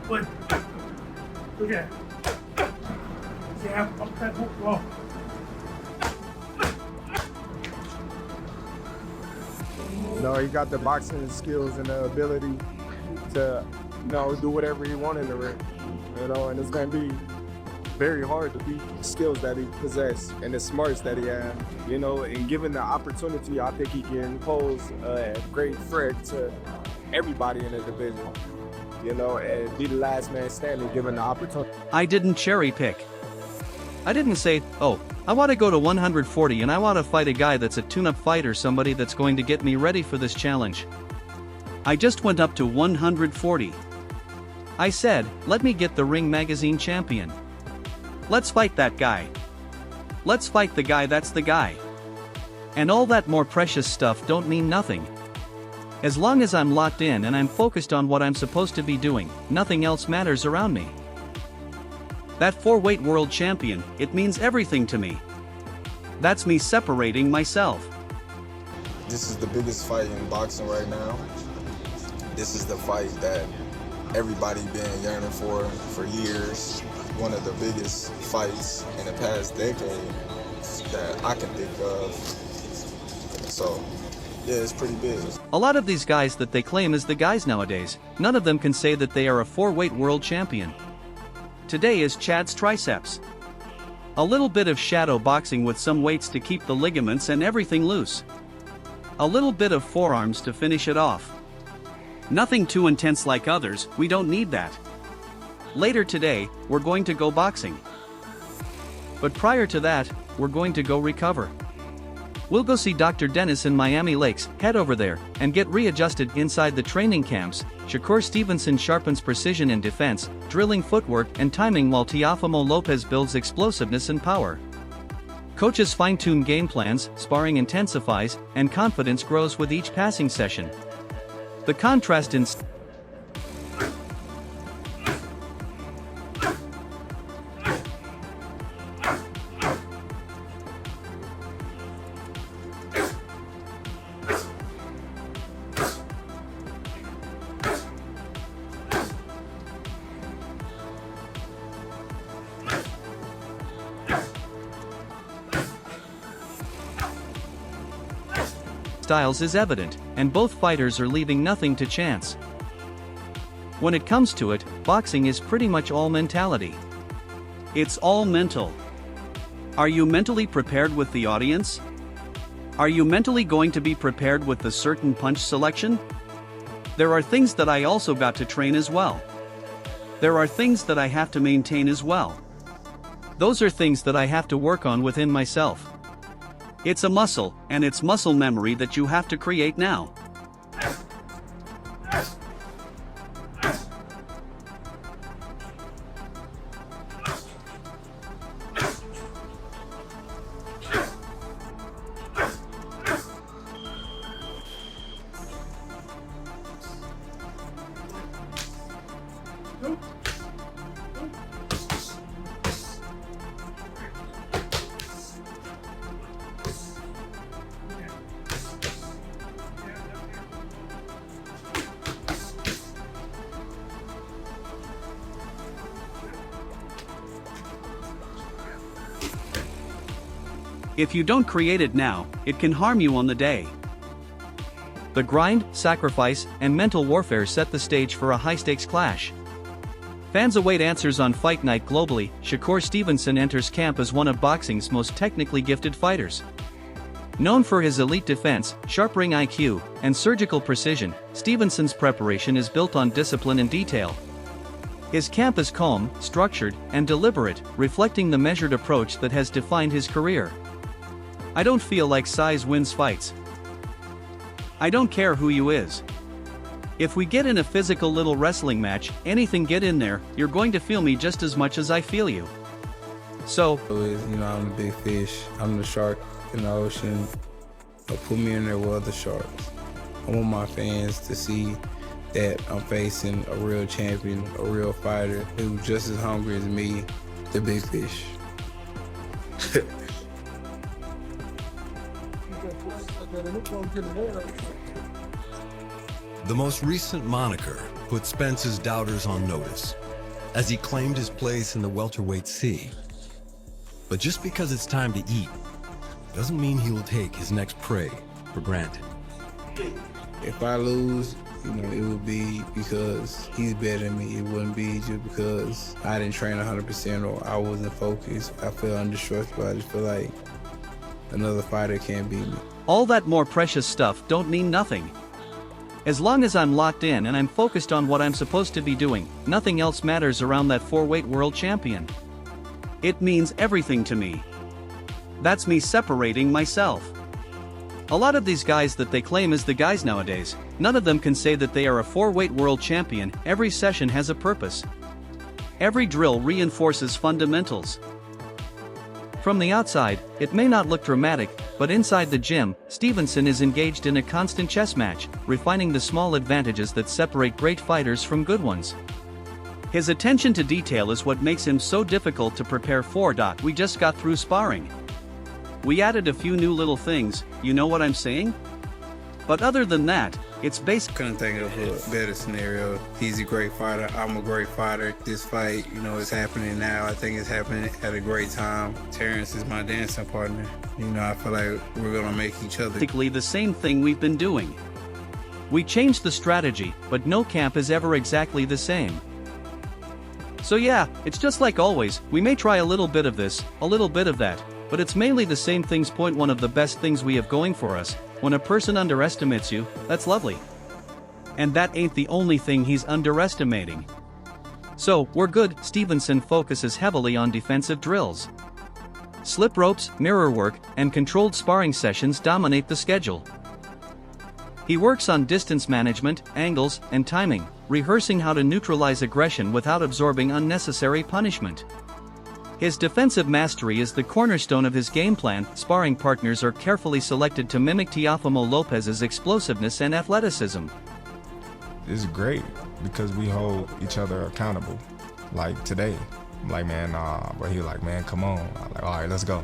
Wait. Look at it. Yeah, up that hook low. No, he got the boxing skills and the ability to, do whatever he wants in the ring. And it's going to be very hard to beat the skills that he possesses and the smarts that he has. And given the opportunity, I think he can pose a great threat to everybody in the division. And be the last man standing given the opportunity. I didn't cherry pick. I didn't say, oh, I want to go to 140 and I want to fight a guy that's a tune-up fight or somebody that's going to get me ready for this challenge. I just went up to 140. I said, let me get the Ring Magazine champion. Let's fight that guy. Let's fight the guy that's the guy. And all that more precious stuff don't mean nothing. As long as I'm locked in and I'm focused on what I'm supposed to be doing, nothing else matters around me. That 4-weight world champion, it means everything to me. That's me separating myself. This is the biggest fight in boxing right now. This is the fight that everybody been yearning for years. One of the biggest fights in the past decade that I can think of. So, yeah, it's pretty big. A lot of these guys that they claim as the guys nowadays, none of them can say that they are a 4-weight world champion. Today is Chad's triceps. A little bit of shadow boxing with some weights to keep the ligaments and everything loose. A little bit of forearms to finish it off. Nothing too intense like others, we don't need that. Later today, we're going to go boxing. But prior to that, we're going to go recover. We'll go see Dr. Dennis in Miami Lakes, head over there, and get readjusted inside the training camps. Shakur Stevenson sharpens precision and defense, drilling footwork and timing while Teofimo Lopez builds explosiveness and power. Coaches fine-tune game plans, sparring intensifies, and confidence grows with each passing session. The contrast in styles is evident, and both fighters are leaving nothing to chance. When it comes to it, boxing is pretty much all mentality. It's all mental. Are you mentally prepared with the audience? Are you mentally going to be prepared with the certain punch selection? There are things that I also got to train as well. There are things that I have to maintain as well. Those are things that I have to work on within myself. It's a muscle, and it's muscle memory that you have to create now. If you don't create it now, it can harm you on the day. The grind, sacrifice, and mental warfare set the stage for a high-stakes clash. Fans await answers on Fight Night globally. Shakur Stevenson enters camp as one of boxing's most technically gifted fighters. Known for his elite defense, sharp ring IQ, and surgical precision, Stevenson's preparation is built on discipline and detail. His camp is calm, structured, and deliberate, reflecting the measured approach that has defined his career. I don't feel like size wins fights. I don't care who you is. If we get in a physical little wrestling match, anything get in there, you're going to feel me just as much as I feel you. So, I'm the big fish, I'm the shark in the ocean. Put me in there with other sharks. I want my fans to see that I'm facing a real champion, a real fighter who's just as hungry as me, the big fish. The most recent moniker put Spence's doubters on notice, as he claimed his place in the welterweight C. But just because it's time to eat, doesn't mean he will take his next prey for granted. If I lose, it would be because he's better than me. It wouldn't be just because I didn't train 100% or I wasn't focused. I feel undestructible. I just feel like another fighter can't beat me. All that more precious stuff don't mean nothing. As long as I'm locked in and I'm focused on what I'm supposed to be doing, nothing else matters around that 4-weight world champion. It means everything to me. That's me separating myself. A lot of these guys that they claim as the guys nowadays, none of them can say that they are a 4-weight world champion. Every session has a purpose. Every drill reinforces fundamentals. From the outside, it may not look dramatic, but inside the gym, Stevenson is engaged in a constant chess match, refining the small advantages that separate great fighters from good ones. His attention to detail is what makes him so difficult to prepare for. We just got through sparring. We added a few new little things, you know what I'm saying? But other than that, it's basic. Couldn't think of a better scenario. He's a great fighter. I'm a great fighter. This fight, is happening now. I think it's happening at a great time. Terence is my dancing partner. I feel like we're gonna make each other. Basically the same thing we've been doing. We changed the strategy, but no camp is ever exactly the same. So yeah, it's just like always, we may try a little bit of this, a little bit of that, but it's mainly the same things. One of the best things we have going for us, when a person underestimates you, that's lovely. And that ain't the only thing he's underestimating. So, we're good. Stevenson focuses heavily on defensive drills. Slip ropes, mirror work, and controlled sparring sessions dominate the schedule. He works on distance management, angles, and timing, rehearsing how to neutralize aggression without absorbing unnecessary punishment. His defensive mastery is the cornerstone of his game plan. Sparring partners are carefully selected to mimic Teofimo Lopez's explosiveness and athleticism. It's great because we hold each other accountable. Like today, I'm like, man, nah, but he like, man, come on. I'm like, all right, let's go.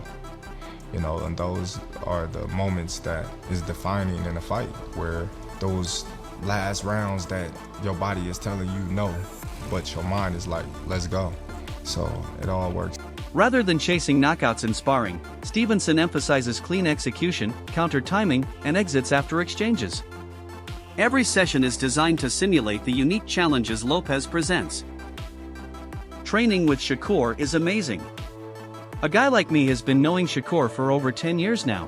And those are the moments that is defining in a fight, where those last rounds that your body is telling you no, but your mind is like, let's go. So it all works. Rather than chasing knockouts in sparring, Stevenson emphasizes clean execution, counter timing, and exits after exchanges. Every session is designed to simulate the unique challenges Lopez presents. Training with Shakur is amazing. A guy like me has been knowing Shakur for over 10 years now.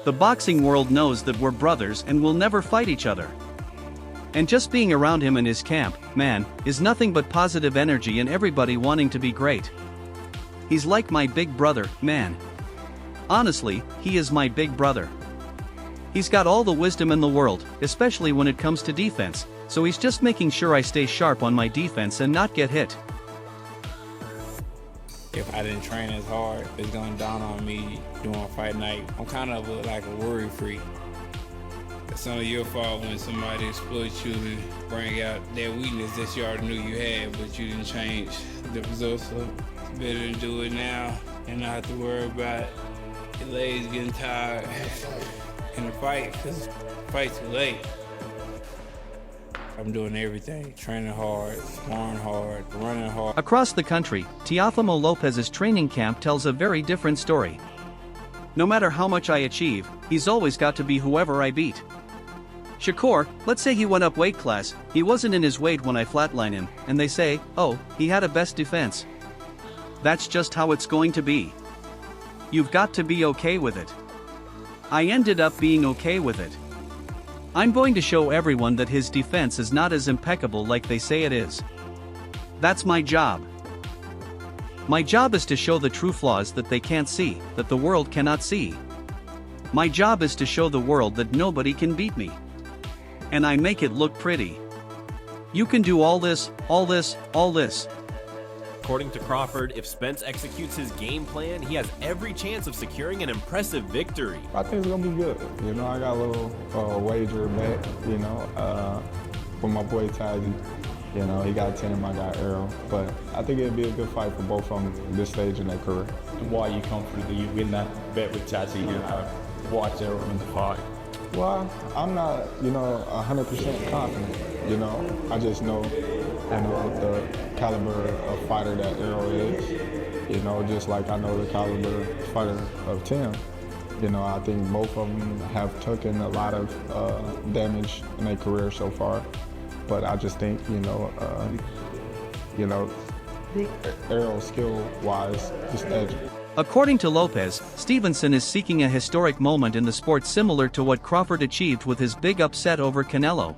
The boxing world knows that we're brothers and will never fight each other. And just being around him in his camp, man, is nothing but positive energy and everybody wanting to be great. He's like my big brother, man. Honestly, he is my big brother. He's got all the wisdom in the world, especially when it comes to defense, so he's just making sure I stay sharp on my defense and not get hit. If I didn't train as hard, it's gonna dawn on me during fight night. I'm kind of like a worry freak. It's only your fault when somebody exploits you and bring out that weakness that you already knew you had, but you didn't change the results. So it's better to do it now and not have to worry about your legs getting tired in the fight, because the fight's too late. I'm doing everything, training hard, sparring hard, running hard. Across the country, Teofimo Lopez's training camp tells a very different story. No matter how much I achieve, he's always got to be whoever I beat. Shakur, let's say he went up weight class, he wasn't in his weight when I flatline him, and they say, oh, he had a best defense. That's just how it's going to be. You've got to be okay with it. I ended up being okay with it. I'm going to show everyone that his defense is not as impeccable like they say it is. That's my job. My job is to show the true flaws that they can't see, that the world cannot see. My job is to show the world that nobody can beat me. And I make it look pretty. You can do all this, all this, all this. According to Crawford, if Spence executes his game plan, he has every chance of securing an impressive victory. I think it's gonna be good. I got a little wager bet, for my boy Tszyu. He got 10, I got Errol. But I think it'd be a good fight for both of them at this stage in their career. And why are you confident that you win that bet with Tszyu? Why Errol in the fight? Well, I'm not, 100% confident. I just know, the caliber of fighter that Errol is. Just like I know the caliber fighter of Tim. I think both of them have taken a lot of damage in their career so far. But I just think, Errol skill-wise, just edge. According to Lopez, Stevenson is seeking a historic moment in the sport similar to what Crawford achieved with his big upset over Canelo.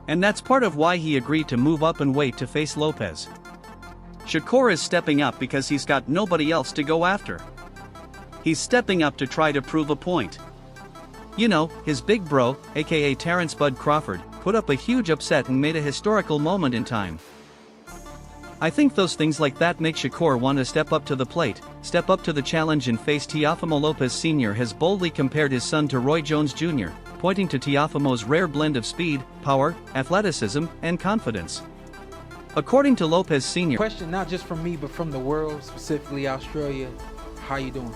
And that's part of why he agreed to move up in weight to face Lopez. Shakur is stepping up because he's got nobody else to go after. He's stepping up to try to prove a point. His big bro, aka Terence Bud Crawford, put up a huge upset and made a historical moment in time. I think those things like that make Shakur want to step up to the plate, step up to the challenge and face Teofimo Lopez Sr. has boldly compared his son to Roy Jones Jr., pointing to Teofimo's rare blend of speed, power, athleticism, and confidence. According to Lopez Sr. Question not just from me, but from the world, specifically Australia. How you doing?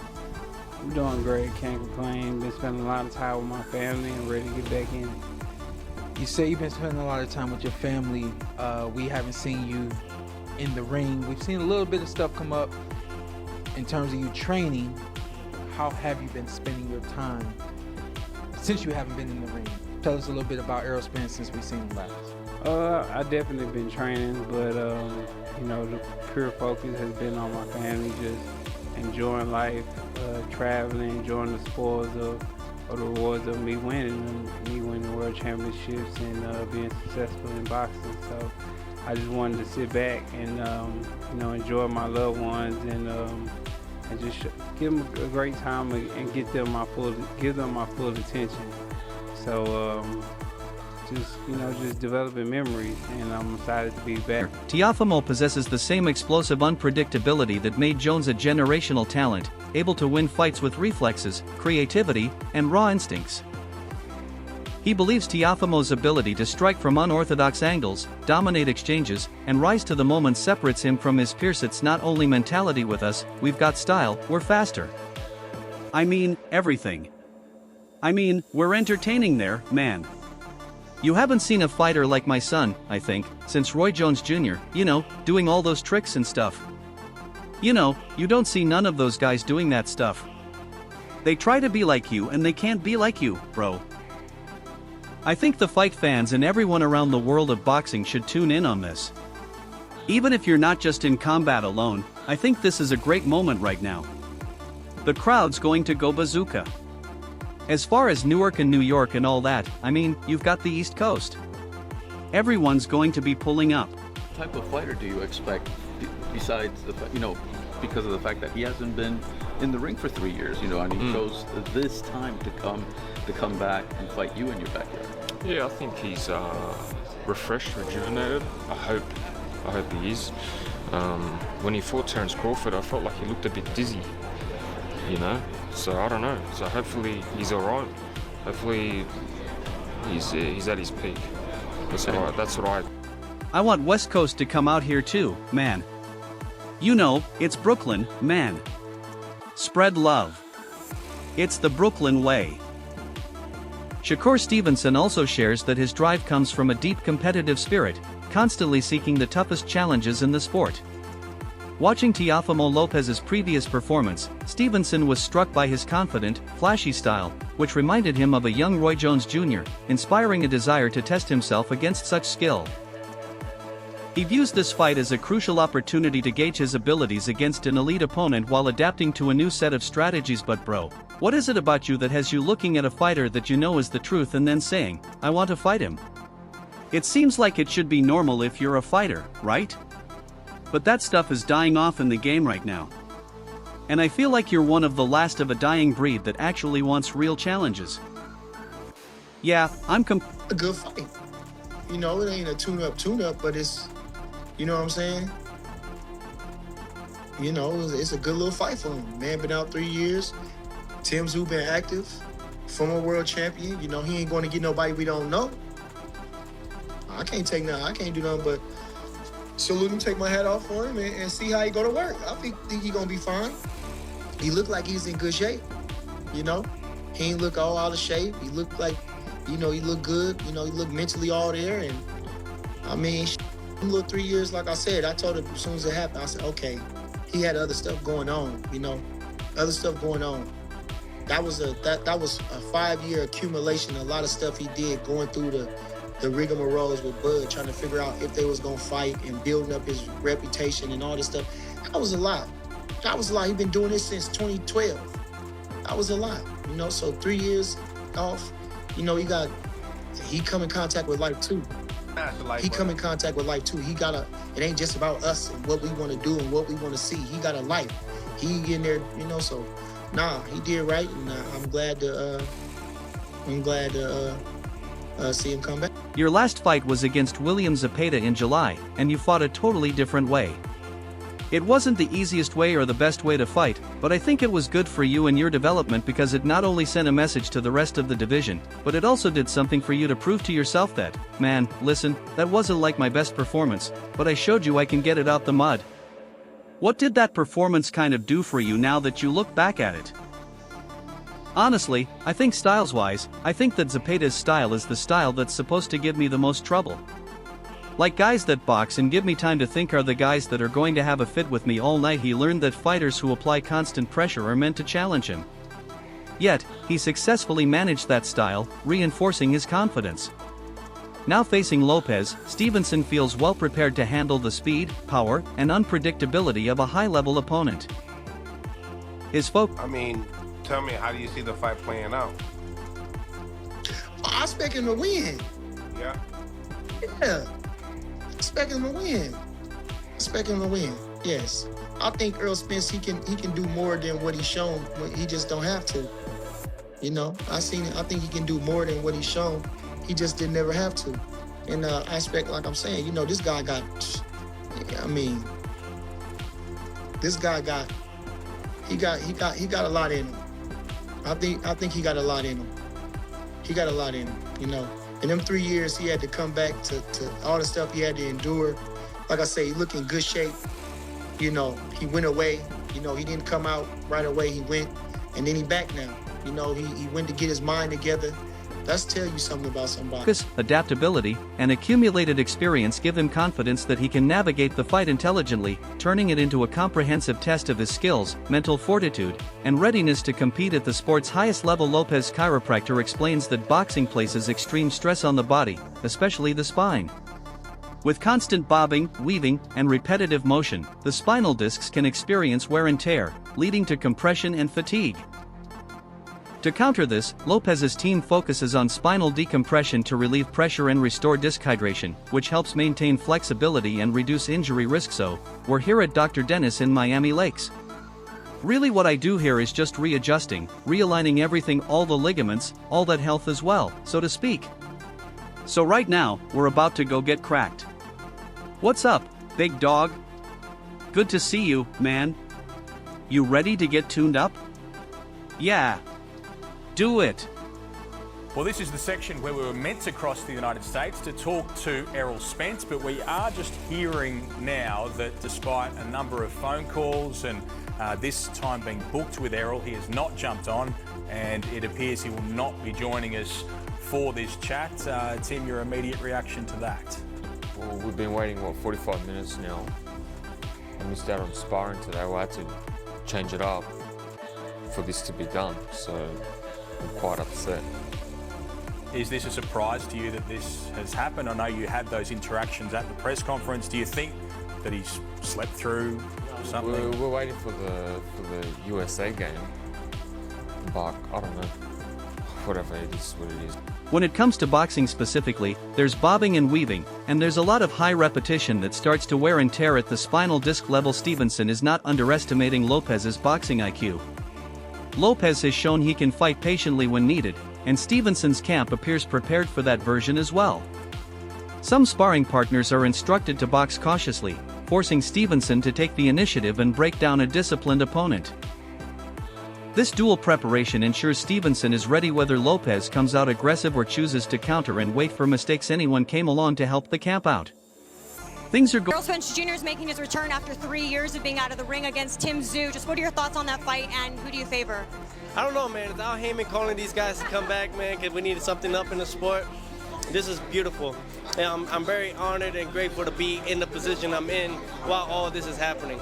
I'm doing great, can't complain. Been spending a lot of time with my family and ready to get back in it. You say you've been spending a lot of time with your family. We haven't seen you in the ring. We've seen a little bit of stuff come up in terms of you training. How have you been spending your time since you haven't been in the ring? Tell us a little bit about Errol Spence since we've seen him last. I definitely been training, but the pure focus has been on my family, just enjoying life, traveling, enjoying the spoils of the rewards of me winning world championships and being successful in boxing. So I just wanted to sit back and enjoy my loved ones and just give them a great time and give them my full attention. So just developing memories, and I'm excited to be back. Teofimo possesses the same explosive unpredictability that made Jones a generational talent, able to win fights with reflexes, creativity, and raw instincts. He believes Teofimo's ability to strike from unorthodox angles, dominate exchanges, and rise to the moment separates him from his peers. It's not only mentality with us, we've got style, we're faster. I mean, everything. We're entertaining there, man. You haven't seen a fighter like my son, I think, since Roy Jones Jr., doing all those tricks and stuff. You don't see none of those guys doing that stuff. They try to be like you and they can't be like you, bro. I think the fight fans and everyone around the world of boxing should tune in on this. Even if you're not just in combat alone, I think this is a great moment right now. The crowd's going to go bazooka. As far as Newark and New York and all that, you've got the East Coast. Everyone's going to be pulling up. What type of fighter do you expect besides because of the fact that he hasn't been in the ring for 3 years, and he chose this time to come back and fight you in your backyard? Yeah, I think he's refreshed, rejuvenated. I hope he is. When he fought Terence Crawford, I felt like he looked a bit dizzy, so I don't know. So hopefully he's all right. Hopefully he's at his peak. That's what I want West Coast to come out here too, man. It's Brooklyn, man. Spread love. It's the Brooklyn way. Shakur Stevenson also shares that his drive comes from a deep competitive spirit, constantly seeking the toughest challenges in the sport. Watching Teofimo Lopez's previous performance, Stevenson was struck by his confident, flashy style, which reminded him of a young Roy Jones Jr., inspiring a desire to test himself against such skill. He views this fight as a crucial opportunity to gauge his abilities against an elite opponent while adapting to a new set of strategies. But bro, what is it about you that has you looking at a fighter that you know is the truth and then saying, I want to fight him? It seems like it should be normal if you're a fighter, right? But that stuff is dying off in the game right now. And I feel like you're one of the last of a dying breed that actually wants real challenges. Yeah, a good fight. It ain't a tune-up, but it's, you know what I'm saying? It's a good little fight for him. Man been out 3 years. Tim Tszyu been active. Former world champion. He ain't going to get nobody we don't know. I can't do nothing but salute him, take my hat off for him, and see how he go to work. I think he gonna be fine. He looked like he's in good shape. He He ain't look all out of shape. He looked like, he looked good. He looked mentally all there. And I mean, little 3 years, like I said, I told him as soon as it happened, I said, okay, he had other stuff going on, other stuff going on. That was a 5-year accumulation, a lot of stuff he did going through the rigmaroles with Bud, trying to figure out if they was gonna fight and building up his reputation and all this stuff. That was a lot. He been doing this since 2012. That was a lot, so 3 years off, he come in contact with life too. He come in contact with life too. It ain't just about us and what we want to do and what we want to see. He got a life. He in there, so he did right, and I'm glad to see him come back. Your last fight was against William Zepeda in July, and you fought a totally different way. It wasn't the easiest way or the best way to fight, but I think it was good for you and your development because it not only sent a message to the rest of the division, but it also did something for you to prove to yourself that, man, listen, that wasn't like my best performance, but I showed you I can get it out the mud. What did that performance kind of do for you now that you look back at it? Honestly, I think styles-wise, I think that Zepeda's style is the style that's supposed to give me the most trouble. Like guys that box and give me time to think are the guys that are going to have a fit with me all night. He learned that fighters who apply constant pressure are meant to challenge him. Yet, he successfully managed that style, reinforcing his confidence. Now facing Lopez, Stevenson feels well prepared to handle the speed, power, and unpredictability of a high-level opponent. I mean, tell me, how do you see the fight playing out? I expect him to win. Yeah? Yeah. Expect him to win. Yes. I think Errol Spence, he can do more than what he's shown. He just don't have to. I think he can do more than what he's shown. He just didn't never have to. And aspect, like I'm saying, this guy got. This guy got. He got a lot in him. I think he got a lot in him. He got a lot in him. In them 3 years, he had to come back to all the stuff he had to endure. Like I say, he looked in good shape. He went away. He didn't come out right away. He went, and then he back now. He went to get his mind together. That's tell you something about somebody. Focus, adaptability, and accumulated experience give him confidence that he can navigate the fight intelligently, turning it into a comprehensive test of his skills, mental fortitude, and readiness to compete at the sport's highest level. Lopez chiropractor explains that boxing places extreme stress on the body, especially the spine. With constant bobbing, weaving, and repetitive motion, the spinal discs can experience wear and tear, leading to compression and fatigue. To counter this, Lopez's team focuses on spinal decompression to relieve pressure and restore disc hydration, which helps maintain flexibility and reduce injury risk. So, we're here at Dr. Dennis in Miami Lakes. Really what I do here is just readjusting, realigning everything, all the ligaments, all that health as well, so to speak. So right now, we're about to go get cracked. What's up, big dog? Good to see you, man. You ready to get tuned up? Yeah. Do it. Well, this is the section where we were meant to cross the United States to talk to Errol Spence, but we are just hearing now that despite a number of phone calls and this time being booked with Errol, he has not jumped on, and it appears he will not be joining us for this chat. Tim, your immediate reaction to that? Well, we've been waiting, 45 minutes now. I missed out on sparring today. We had to change it up for this to be done, so I'm quite upset. Is this a surprise to you that this has happened? I know you had those interactions at the press conference. Do you think that he's slept through something? We're waiting for the USA game, but I don't know. Whatever, it is what it is. When it comes to boxing specifically, there's bobbing and weaving, and there's a lot of high repetition that starts to wear and tear at the spinal disc level. Stevenson is not underestimating Lopez's boxing IQ. Lopez has shown he can fight patiently when needed, and Stevenson's camp appears prepared for that version as well. Some sparring partners are instructed to box cautiously, forcing Stevenson to take the initiative and break down a disciplined opponent. This dual preparation ensures Stevenson is ready whether Lopez comes out aggressive or chooses to counter and wait for mistakes. Anyone came along to help the camp out. Things are going. Errol Spence Jr. is making his return after 3 years of being out of the ring against Tim Tszyu. Just what are your thoughts on that fight, and who do you favor? I don't know, man. It's Al Heyman calling these guys to come back, man, because we needed something up in the sport. This is beautiful. And I'm very honored and grateful to be in the position I'm in while all this is happening.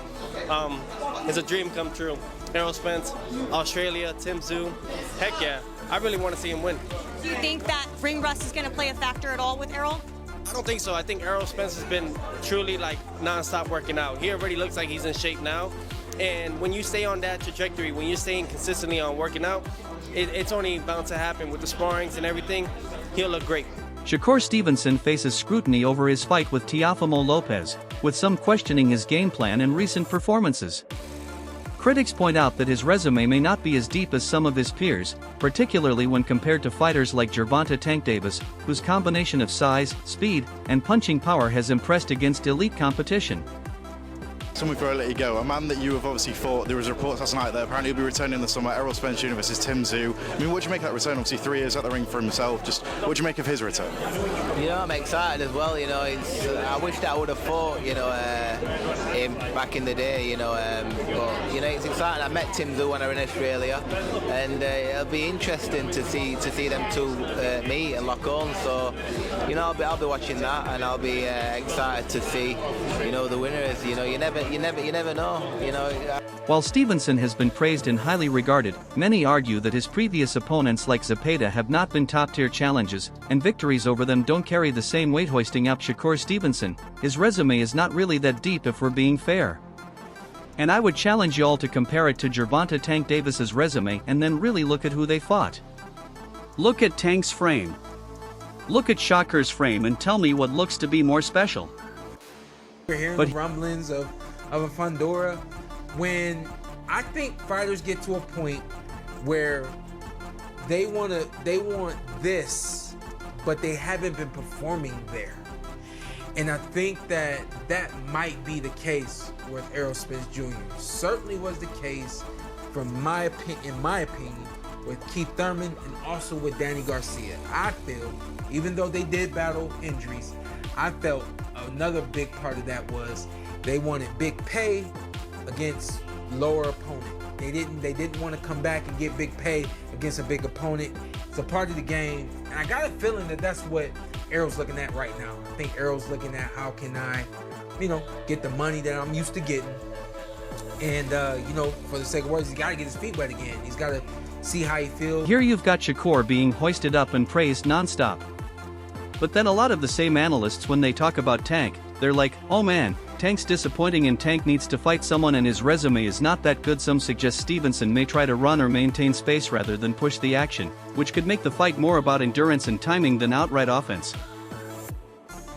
It's a dream come true. Errol Spence, Australia, Tim Tszyu. Heck yeah. I really want to see him win. Do you think that ring rust is going to play a factor at all with Errol? I don't think so. I think Errol Spence has been truly like non-stop working out. He already looks like he's in shape now. And when you stay on that trajectory, when you're staying consistently on working out, it's only bound to happen with the sparrings and everything. He'll look great. Shakur Stevenson faces scrutiny over his fight with Teofimo Lopez, with some questioning his game plan and recent performances. Critics point out that his resume may not be as deep as some of his peers, particularly when compared to fighters like Gervonta Tank Davis, whose combination of size, speed, and punching power has impressed against elite competition. Someone before I let you go, a man that you have obviously fought, there was reports last night that apparently he'll be returning in the summer, Errol Spence Jr. versus Tim Tszyu. I mean, what do you make of that return? Obviously 3 years at the ring for himself, just what do you make of his return? You know, I'm excited as well, you know, I wish that I would have fought, you know, him back in the day, you know, but, you know, it's exciting. I met Tim Tszyu when I was in Australia, and it'll be interesting to see them two meet and lock on, so, you know, I'll be watching that, and I'll be excited to see, you know, the winners. You know, you never know, you know. While Stevenson has been praised and highly regarded, many argue that his previous opponents like Zepeda have not been top-tier challenges, and victories over them don't carry the same weight. Hoisting up Shakur Stevenson, his resume is not really that deep if we're being fair. And I would challenge y'all to compare it to Gervonta Tank Davis's resume and then really look at who they fought. Look at Tank's frame. Look at Shakur's frame and tell me what looks to be more special. We're hearing the rumblings of a Fundora. When I think fighters get to a point where they want this, but they haven't been performing there. And I think that might be the case with Errol Spence Jr. Certainly was the case in my opinion, with Keith Thurman and also with Danny Garcia. I feel, even though they did battle injuries, I felt another big part of that was they wanted big pay against lower opponent. They didn't want to come back and get big pay against a big opponent. It's a part of the game, and I got a feeling that that's what Errol's looking at right now. I think Errol's looking at how can I, you know, get the money that I'm used to getting, and you know, for the sake of words, he's got to get his feet wet again. He's got to see how he feels. Here you've got Shakur being hoisted up and praised non-stop. But then a lot of the same analysts, when they talk about Tank, they're like, oh man, Tank's disappointing and Tank needs to fight someone and his resume is not that good. Some suggest Stevenson may try to run or maintain space rather than push the action, which could make the fight more about endurance and timing than outright offense.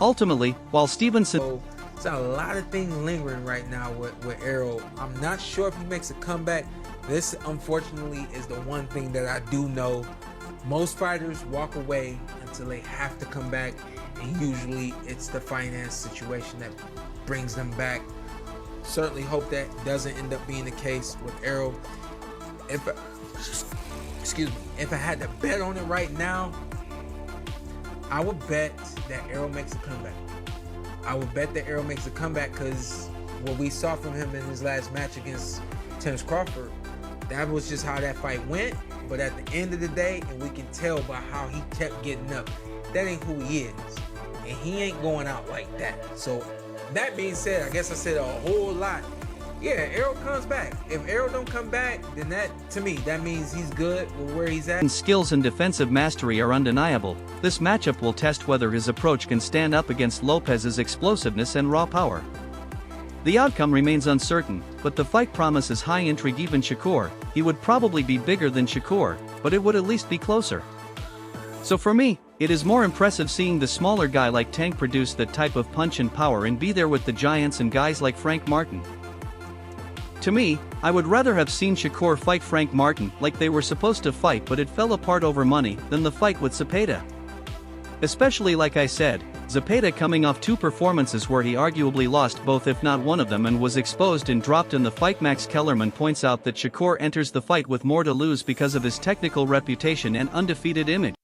Ultimately, while Stevenson... So, there's a lot of things lingering right now with Errol. I'm not sure if he makes a comeback. This, unfortunately, is the one thing that I do know. Most fighters walk away until they have to come back, and usually it's the finance situation that brings them back. Certainly hope that doesn't end up being the case with Errol. If I had to bet on it right now, I would bet that Errol makes a comeback. I would bet that Errol makes a comeback because what we saw from him in his last match against Terence Crawford, that was just how that fight went. But at the end of the day, and we can tell by how he kept getting up, that ain't who he is. And he ain't going out like that. So that being said, I guess I said a whole lot. Yeah, Errol comes back. If Errol don't come back, then that, to me, that means he's good with where he's at. Skills and defensive mastery are undeniable. This matchup will test whether his approach can stand up against Lopez's explosiveness and raw power. The outcome remains uncertain, but the fight promises high intrigue. Even Shakur, he would probably be bigger than Shakur, but it would at least be closer. So for me, it is more impressive seeing the smaller guy like Tank produce that type of punch and power and be there with the giants and guys like Frank Martin. To me, I would rather have seen Shakur fight Frank Martin like they were supposed to fight, but it fell apart over money, than the fight with Zepeda. Especially, like I said, Zepeda coming off 2 performances where he arguably lost both if not one of them and was exposed and dropped in the fight. Max Kellerman points out that Shakur enters the fight with more to lose because of his technical reputation and undefeated image.